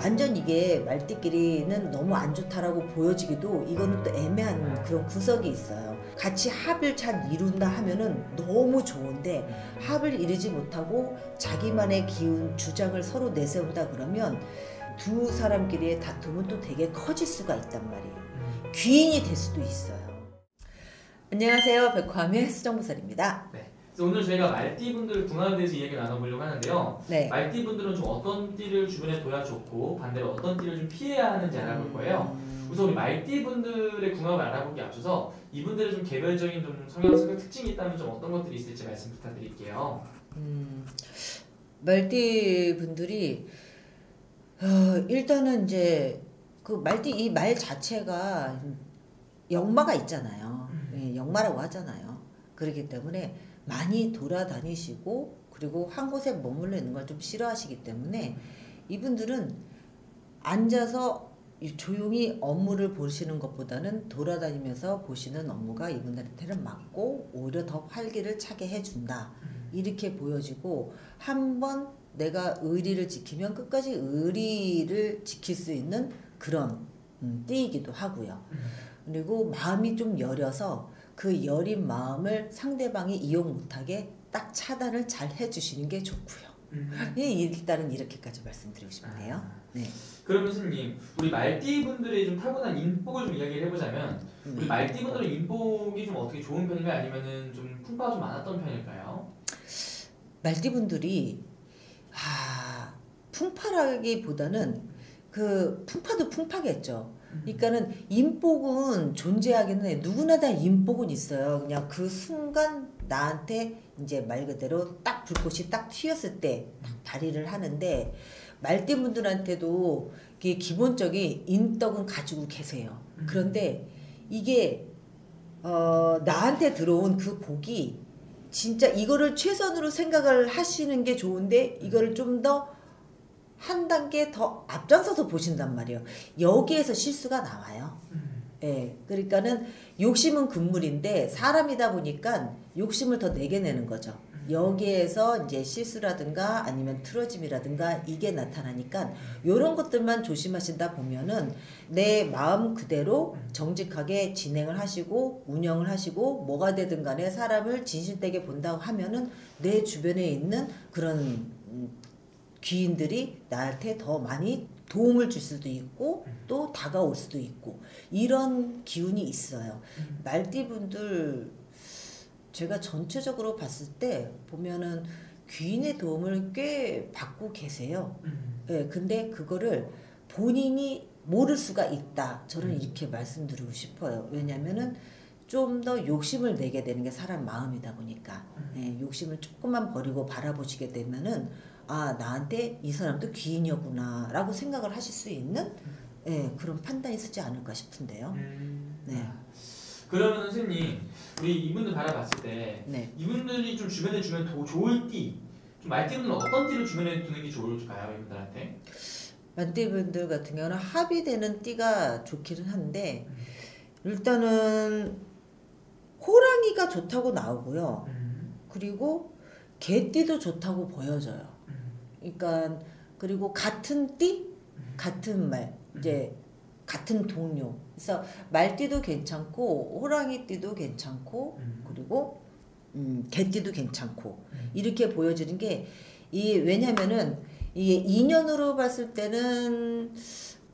완전 이게 말띠끼리는 너무 안 좋다라고 보여지기도 이거는 또 애매한 그런 구석이 있어요. 같이 합을 잘 이룬다 하면은 너무 좋은데 합을 이루지 못하고 자기만의 기운, 주장을 서로 내세운다 그러면 두 사람끼리의 다툼은 또 되게 커질 수가 있단 말이에요. 귀인이 될 수도 있어요. 안녕하세요. 백화함의 수정보살입니다. 네. 그래서 오늘 저희가 말띠분들 궁합에 대해서 이야기 나눠보려고 하는데요. 네. 말띠분들은 좀 어떤 띠를 주변에 둬야 좋고 반대로 어떤 띠를 좀 피해야 하는지 알아볼 거예요. 우선 우리 말띠분들의 궁합을 알아보기 앞서서 이분들의 좀 개별적인 좀 성격 특징이 있다면 좀 어떤 것들이 있을지 말씀 부탁드릴게요. 말띠분들이 일단은 이제 그 말띠 이 말 자체가 역마가 있잖아요. 예, 역마라고 하잖아요. 그렇기 때문에 많이 돌아다니시고 그리고 한 곳에 머물러 있는 걸 좀 싫어하시기 때문에 이분들은 앉아서 조용히 업무를 보시는 것보다는 돌아다니면서 보시는 업무가 이분들한테는 맞고 오히려 더 활기를 차게 해준다. 이렇게 보여지고 한번 내가 의리를 지키면 끝까지 의리를 지킬 수 있는 그런 띠이기도 하고요. 그리고 마음이 좀 여려서 그 여린 마음을 상대방이 이용 못하게 딱 차단을 잘 해주시는 게 좋고요. 일단은 이렇게까지 말씀드리고 싶네요. 네. 그러면 스님, 우리 말띠분들의 좀 타고난 인복을 좀 이야기를 해보자면 우리 말띠분들의 인복이 좀 어떻게 좋은 편인가요? 아니면은 좀 풍파가 좀 많았던 편일까요? 말띠분들이 풍파라기보다는 그 풍파도 풍파겠죠. 그러니까는 인복은 존재하기는 해. 누구나 다 인복은 있어요. 그냥 그 순간 나한테 이제 말 그대로 딱 불꽃이 딱 튀었을 때 발휘를 하는데 말띠분들한테도 기본적인 인덕은 가지고 계세요. 그런데 이게 나한테 들어온 그 복이 진짜 이거를 최선으로 생각을 하시는 게 좋은데 이거를 좀 더 한 단계 더 앞장서서 보신단 말이에요. 여기에서 실수가 나와요. 예, 그러니까는 욕심은 금물인데 사람이다 보니까 욕심을 더 내게 내는 거죠. 여기에서 이제 실수라든가 아니면 틀어짐이라든가 이게 나타나니까 이런 것들만 조심하신다 보면은 내 마음 그대로 정직하게 진행을 하시고 운영을 하시고 뭐가 되든 간에 사람을 진실되게 본다고 하면은 내 주변에 있는 그런 귀인들이 나한테 더 많이 도움을 줄 수도 있고 또 다가올 수도 있고 이런 기운이 있어요. 말띠분들 제가 전체적으로 봤을 때 보면은 귀인의 도움을 꽤 받고 계세요. 네, 근데 그거를 본인이 모를 수가 있다. 저는 이렇게 말씀드리고 싶어요. 왜냐면은 좀 더 욕심을 내게 되는 게 사람 마음이다 보니까 네, 욕심을 조금만 버리고 바라보시게 되면은 나한테 이 사람도 귀인이었구나 라고 생각을 하실 수 있는 그런 판단이 서지 않을까 싶은데요. 네. 그러면 선생님, 우리 이분들 바라봤을 때 네. 이분들이 좀 주변에 주면 더 좋을 띠, 좀 말띠분들은 어떤 띠를 주변에 두는 게 좋을까요? 이분들한테? 말띠분들 같은 경우는 합이 되는 띠가 좋기는 한데 일단은 호랑이가 좋다고 나오고요. 그리고 개띠도 좋다고 보여져요. 그러니까 그리고 같은 띠, 같은 말, 이제 같은 동료. 그래서 말띠도 괜찮고 호랑이띠도 괜찮고 그리고 개띠도 괜찮고 이렇게 보여지는 게 왜냐면은 이게 인연으로 봤을 때는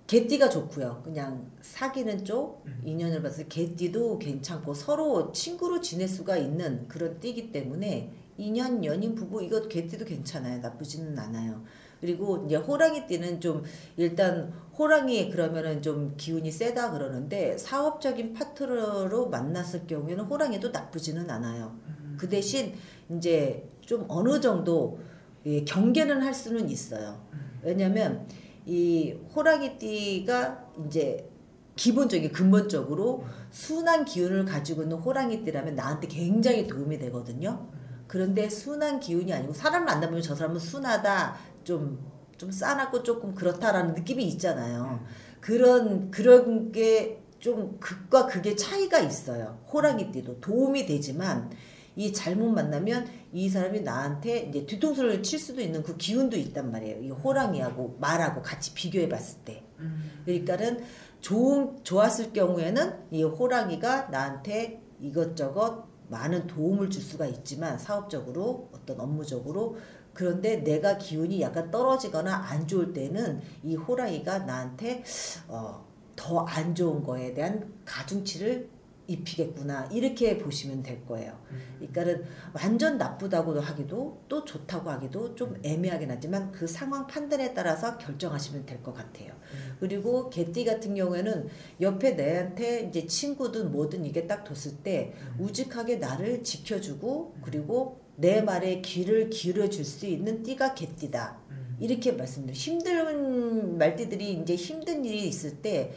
개띠가 좋고요. 그냥 사귀는 쪽 인연을 봤을 때 개띠도 괜찮고 서로 친구로 지낼 수가 있는 그런 띠기 때문에 인연, 연인, 부부 이거 개띠도 괜찮아요. 나쁘지는 않아요. 그리고 이제 호랑이띠는 좀 일단 호랑이 그러면은 좀 기운이 세다 그러는데 사업적인 파트너로 만났을 경우에는 호랑이도 나쁘지는 않아요. 그 대신 이제 좀 어느 정도 경계는 할 수는 있어요. 왜냐면 이 호랑이띠가 이제 기본적인 근본적으로 순한 기운을 가지고 있는 호랑이띠라면 나한테 굉장히 도움이 되거든요. 그런데 순한 기운이 아니고 사람을 만나보면 저 사람은 순하다, 좀 싸납고 조금 그렇다라는 느낌이 있잖아요. 그런 게 좀 극과 극의 차이가 있어요. 호랑이띠도 도움이 되지만 이 잘못 만나면 이 사람이 나한테 이제 뒤통수를 칠 수도 있는 그 기운도 있단 말이에요. 이 호랑이하고 말하고 같이 비교해 봤을 때. 그러니까는 좋았을 경우에는 이 호랑이가 나한테 이것저것 많은 도움을 줄 수가 있지만 사업적으로 어떤 업무적으로 그런데 내가 기운이 약간 떨어지거나 안 좋을 때는 이 호랑이가 나한테 더 안 좋은 거에 대한 가중치를 입히겠구나 이렇게 보시면 될 거예요. 그러니까는 완전 나쁘다고 하기도 또 좋다고 하기도 좀 애매하긴 하지만 그 상황 판단에 따라서 결정하시면 될 것 같아요. 그리고 개띠 같은 경우에는 옆에 내한테 이제 친구든 뭐든 이게 딱 뒀을 때 우직하게 나를 지켜주고 그리고 내 말에 귀를 기울여 줄 수 있는 띠가 개띠다. 이렇게 말씀드려요. 힘든 말띠들이 이제 힘든 일이 있을 때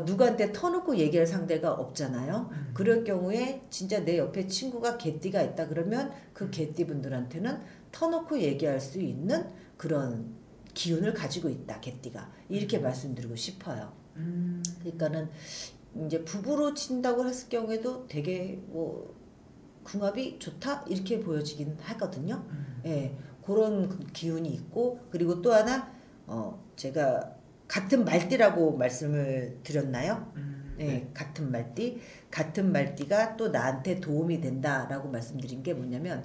누구한테 터놓고 얘기할 상대가 없잖아요. 그럴 경우에 진짜 내 옆에 친구가 개띠가 있다 그러면 그 개띠 분들한테는 터놓고 얘기할 수 있는 그런 기운을 가지고 있다. 개띠가. 이렇게 말씀드리고 싶어요. 그러니까는 이제 부부로 친다고 했을 경우에도 되게 뭐 궁합이 좋다 이렇게 보여지긴 하거든요. 예, 그런 기운이 있고 그리고 또 하나 제가 같은 말띠라고 말씀을 드렸나요? 네, 같은 말띠가 또 나한테 도움이 된다라고 말씀드린 게 뭐냐면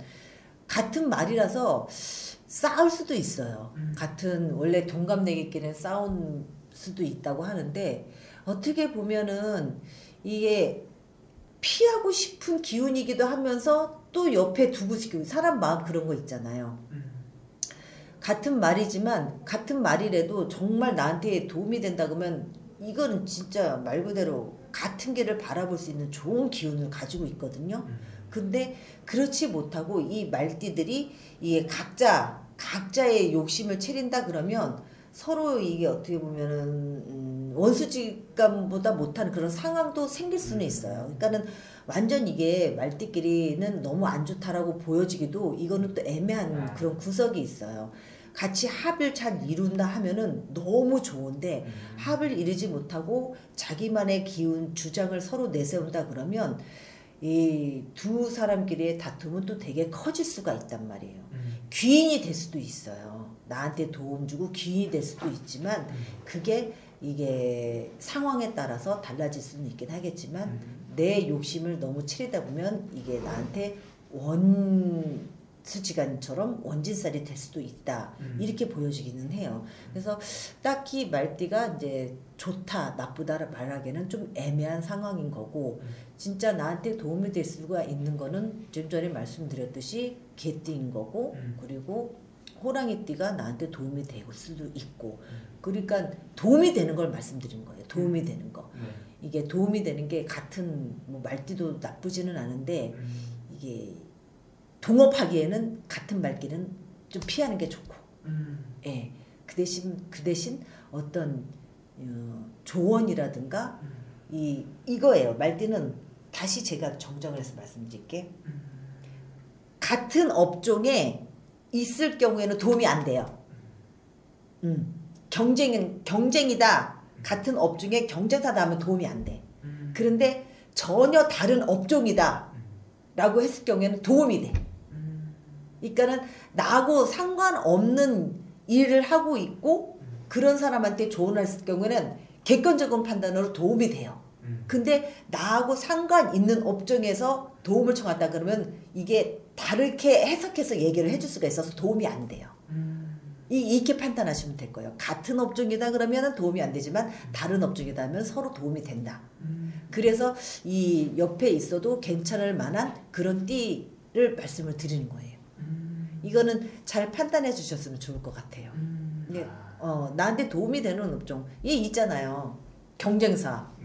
같은 말이라서 싸울 수도 있어요. 같은 원래 동갑내기끼리는 싸운 수도 있다고 하는데 어떻게 보면은 이게 피하고 싶은 기운이기도 하면서 또 옆에 두고 싶고 사람 마음 그런 거 있잖아요. 같은 말이지만 같은 말이라도 정말 나한테 도움이 된다 그러면 이건 진짜 말 그대로 같은 길을 바라볼 수 있는 좋은 기운을 가지고 있거든요. 근데 그렇지 못하고 이 말띠들이 이게 각자의 욕심을 차린다 그러면 서로 이게 어떻게 보면은 원수지감보다 못한 그런 상황도 생길 수는 있어요. 그러니까는 완전 이게 말띠끼리는 너무 안 좋다라고 보여지기도 이거는 또 애매한 그런 구석이 있어요. 같이 합을 잘 이룬다 하면은 너무 좋은데 합을 이루지 못하고 자기만의 기운 주장을 서로 내세운다 그러면 이 두 사람끼리의 다툼은 또 되게 커질 수가 있단 말이에요. 귀인이 될 수도 있어요. 나한테 도움 주고 귀인이 될 수도 있지만 그게 이게 상황에 따라서 달라질 수는 있긴 하겠지만 내 욕심을 너무 치르다 보면 이게 나한테 원수지간처럼 원진살이 될 수도 있다. 이렇게 보여지기는 해요. 그래서 딱히 말띠가 이제 좋다, 나쁘다를 말하기에는 좀 애매한 상황인 거고 진짜 나한테 도움이 될 수가 있는 거는 좀 전에 말씀드렸듯이 개띠인 거고 그리고 호랑이띠가 나한테 도움이 될 수도 있고 그러니까 도움이 되는 걸 말씀드린 거예요. 도움이 되는 거. 이게 도움이 되는 게 같은 뭐 말띠도 나쁘지는 않은데 이게 동업하기에는 같은 말귀는 좀 피하는 게 좋고 예. 그 대신 어떤 조언이라든가 이거예요. 말띠는 다시 제가 정정을 해서 말씀드릴게. 같은 업종에 있을 경우에는 도움이 안 돼요. 경쟁이다. 같은 업종에 경쟁사다 하면 도움이 안 돼. 그런데 전혀 다른 업종이다 라고 했을 경우에는 도움이 돼. 그러니까는 나하고 상관없는 일을 하고 있고 그런 사람한테 조언을 했을 경우에는 객관적인 판단으로 도움이 돼요. 근데 나하고 상관 있는 업종에서 도움을 청한다 그러면 이게 다르게 해석해서 얘기를 해줄 수가 있어서 도움이 안 돼요. 이렇게 판단하시면 될 거예요. 같은 업종이다 그러면 도움이 안 되지만 다른 업종이다 하면 서로 도움이 된다. 그래서 이 옆에 있어도 괜찮을 만한 그런 띠를 말씀을 드리는 거예요. 이거는 잘 판단해 주셨으면 좋을 것 같아요. 근데 나한테 도움이 되는 업종 이 있잖아요. 경쟁사.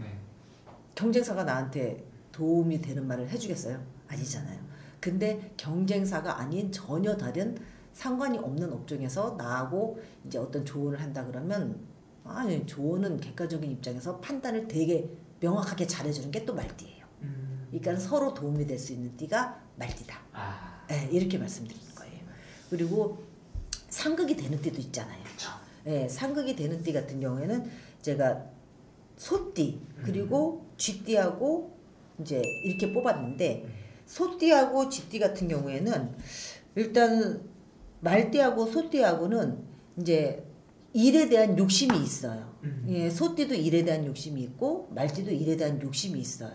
경쟁사가 나한테 도움이 되는 말을 해주겠어요? 아니잖아요. 근데 경쟁사가 아닌 전혀 다른 상관이 없는 업종에서 나하고 이제 어떤 조언을 한다 그러면 아니 조언은 객관적인 입장에서 판단을 되게 명확하게 잘해주는 게 또 말띠예요. 그러니까 서로 도움이 될 수 있는 띠가 말띠다. 네, 이렇게 말씀드리는 거예요. 그리고 상극이 되는 띠도 있잖아요. 네, 상극이 되는 띠 같은 경우에는 제가 소띠 그리고 쥐띠하고 이제 이렇게 뽑았는데 소띠하고 쥐띠 같은 경우에는 일단 말띠하고 소띠하고는 이제 일에 대한 욕심이 있어요. 예, 소띠도 일에 대한 욕심이 있고 말띠도 일에 대한 욕심이 있어요.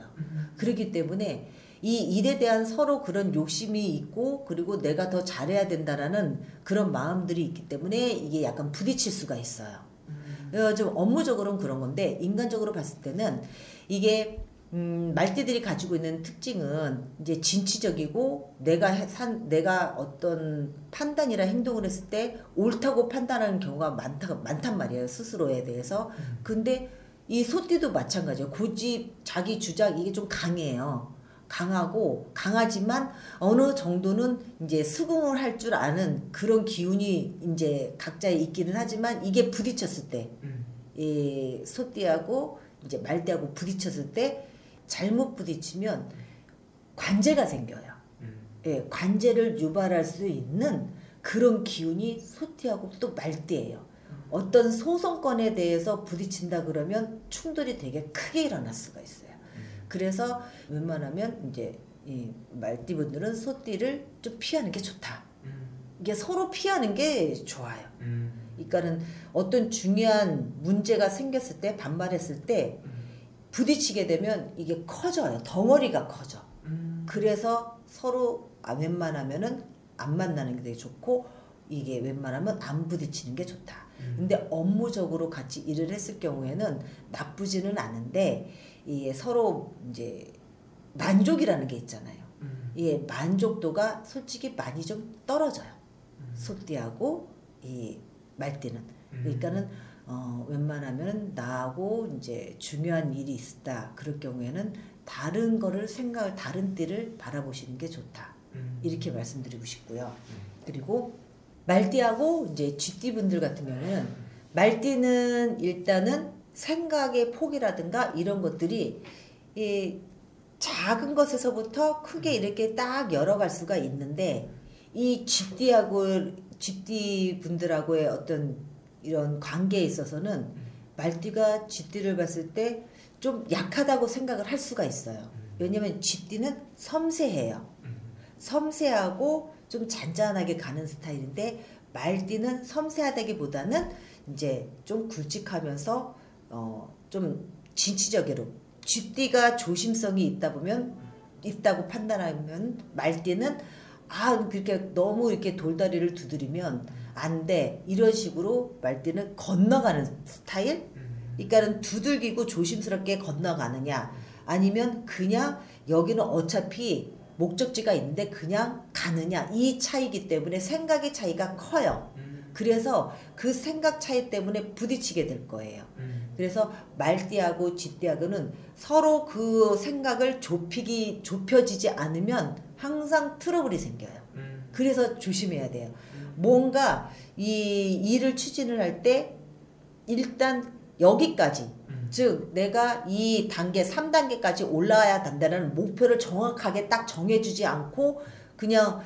그렇기 때문에 이 일에 대한 서로 그런 욕심이 있고 그리고 내가 더 잘해야 된다라는 그런 마음들이 있기 때문에 이게 약간 부딪힐 수가 있어요. 좀 업무적으로는 그런 건데 인간적으로 봤을 때는 이게 말띠들이 가지고 있는 특징은 이제 진취적이고 내가 어떤 판단이나 행동을 했을 때 옳다고 판단하는 경우가 많단 말이에요. 스스로에 대해서. 근데 이 소띠도 마찬가지예요. 고집, 자기 주장 이게 좀 강해요. 강하지만 어느 정도는 이제 수긍을 할 줄 아는 그런 기운이 이제 각자에 있기는 하지만 이게 부딪혔을 때, 이 소띠하고 이제 말띠하고 부딪혔을 때 잘못 부딪히면 관제가 생겨요. 예, 관제를 유발할 수 있는 그런 기운이 소띠하고 또 말띠예요. 어떤 소송건에 대해서 부딪힌다 그러면 충돌이 되게 크게 일어날 수가 있어요. 그래서 웬만하면 이제 이 말띠분들은 소띠를 좀 피하는 게 좋다. 이게 서로 피하는 게 좋아요. 그러니까는 어떤 중요한 문제가 생겼을 때 반발했을 때 부딪히게 되면 이게 커져요. 덩어리가 커져. 그래서 서로 웬만하면은 안 만나는 게 되게 좋고 이게 웬만하면 안 부딪히는 게 좋다. 근데 업무적으로 같이 일을 했을 경우에는 나쁘지는 않은데 이 서로 이제 만족이라는 게 있잖아요. 이 만족도가 솔직히 많이 좀 떨어져요. 소띠하고 이 말띠는. 그러니까는 웬만하면 나하고 이제 중요한 일이 있다. 그럴 경우에는 다른 띠를 바라보시는 게 좋다. 이렇게 말씀드리고 싶고요. 그리고 말띠하고 이제 쥐띠 분들 같은 경우는 말띠는 일단은 생각의 폭이라든가 이런 것들이 이 작은 것에서부터 크게 이렇게 딱 열어갈 수가 있는데 이 쥐띠 분들하고의 어떤 이런 관계에 있어서는 말띠가 쥐띠를 봤을 때 좀 약하다고 생각을 할 수가 있어요. 왜냐면 쥐띠는 섬세해요. 섬세하고 좀 잔잔하게 가는 스타일인데 말띠는 섬세하다기보다는 이제 좀 굵직하면서 좀 진취적으로 쥐띠가 조심성이 있다고 판단하면 말띠는 그렇게 너무 이렇게 돌다리를 두드리면 안 돼. 이런 식으로 말띠는 건너가는 스타일? 그러니까는 두들기고 조심스럽게 건너가느냐 아니면 그냥 여기는 어차피 목적지가 있는데 그냥 가느냐 이 차이기 때문에 생각의 차이가 커요. 그래서 그 생각 차이 때문에 부딪히게 될 거예요. 그래서 말띠하고 쥐띠하고는 서로 그 생각을 좁혀지지 않으면 항상 트러블이 생겨요. 그래서 조심해야 돼요. 뭔가 이 일을 추진을 할 때 일단 여기까지 즉 내가 이 단계 3단계까지 올라와야 된다는 목표를 정확하게 딱 정해주지 않고 그냥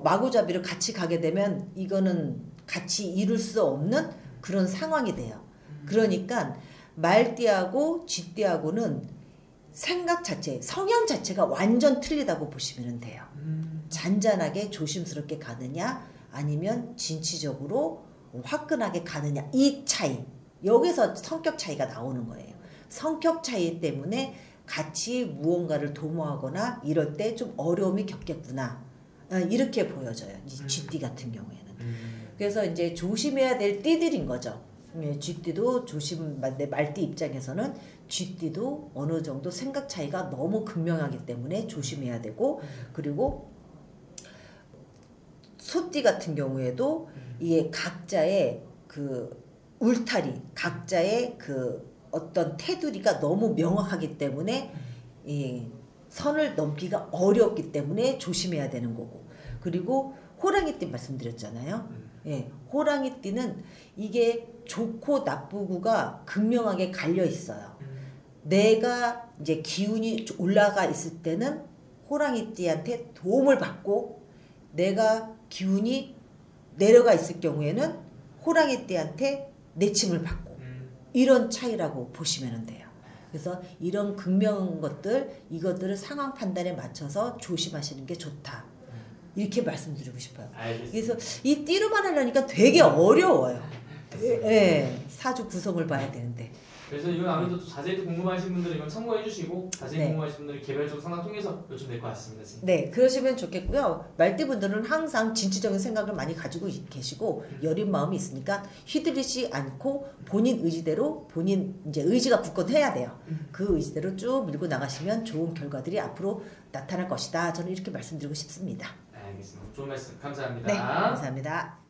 마구잡이로 같이 가게 되면 이거는 같이 이룰 수 없는 그런 상황이 돼요. 그러니까 말띠하고 쥐띠하고는 생각 자체, 성향 자체가 완전 틀리다고 보시면 돼요. 잔잔하게 조심스럽게 가느냐 아니면 진취적으로 화끈하게 가느냐 이 차이. 여기서 성격 차이가 나오는 거예요. 성격 차이 때문에 같이 무언가를 도모하거나 이럴 때 좀 어려움이 겪겠구나. 이렇게 보여져요. 쥐띠 같은 경우에는. 그래서 이제 조심해야 될 띠들인 거죠. 쥐띠도 말띠 입장에서는 쥐띠도 어느 정도 생각 차이가 너무 극명하기 때문에 조심해야 되고 그리고 소띠 같은 경우에도 이게 각자의 그 울타리, 각자의 그 어떤 테두리가 너무 명확하기 때문에 이 선을 넘기가 어렵기 때문에 조심해야 되는 거고 그리고 호랑이띠 말씀드렸잖아요. 예, 호랑이띠는 이게 좋고 나쁘고가 극명하게 갈려 있어요. 내가 이제 기운이 올라가 있을 때는 호랑이띠한테 도움을 받고 내가 기운이 내려가 있을 경우에는 호랑이띠한테 내침을 받고 이런 차이라고 보시면 돼요. 그래서 이런 극명 것들 이것들을 상황 판단에 맞춰서 조심하시는 게 좋다. 이렇게 말씀드리고 싶어요. 알겠습니다. 그래서 이 띠로만 하려니까 되게 어려워요. 예, 사주 구성을 봐야 되는데. 그래서 이건 아무래도 자세히 궁금하신 분들은 이건 참고해 주시고 자세히 네. 궁금하신 분들은 개별적 상담 통해서 요청될 것 같습니다. 선생님. 네, 그러시면 좋겠고요. 말띠분들은 항상 진취적인 생각을 많이 가지고 계시고 여린 마음이 있으니까 휘둘리지 않고 본인 의지대로 본인 이제 의지가 굳건해야 돼요. 그 의지대로 쭉 밀고 나가시면 좋은 결과들이 앞으로 나타날 것이다. 저는 이렇게 말씀드리고 싶습니다. 알겠습니다. 좋은 말씀 감사합니다. 네, 감사합니다.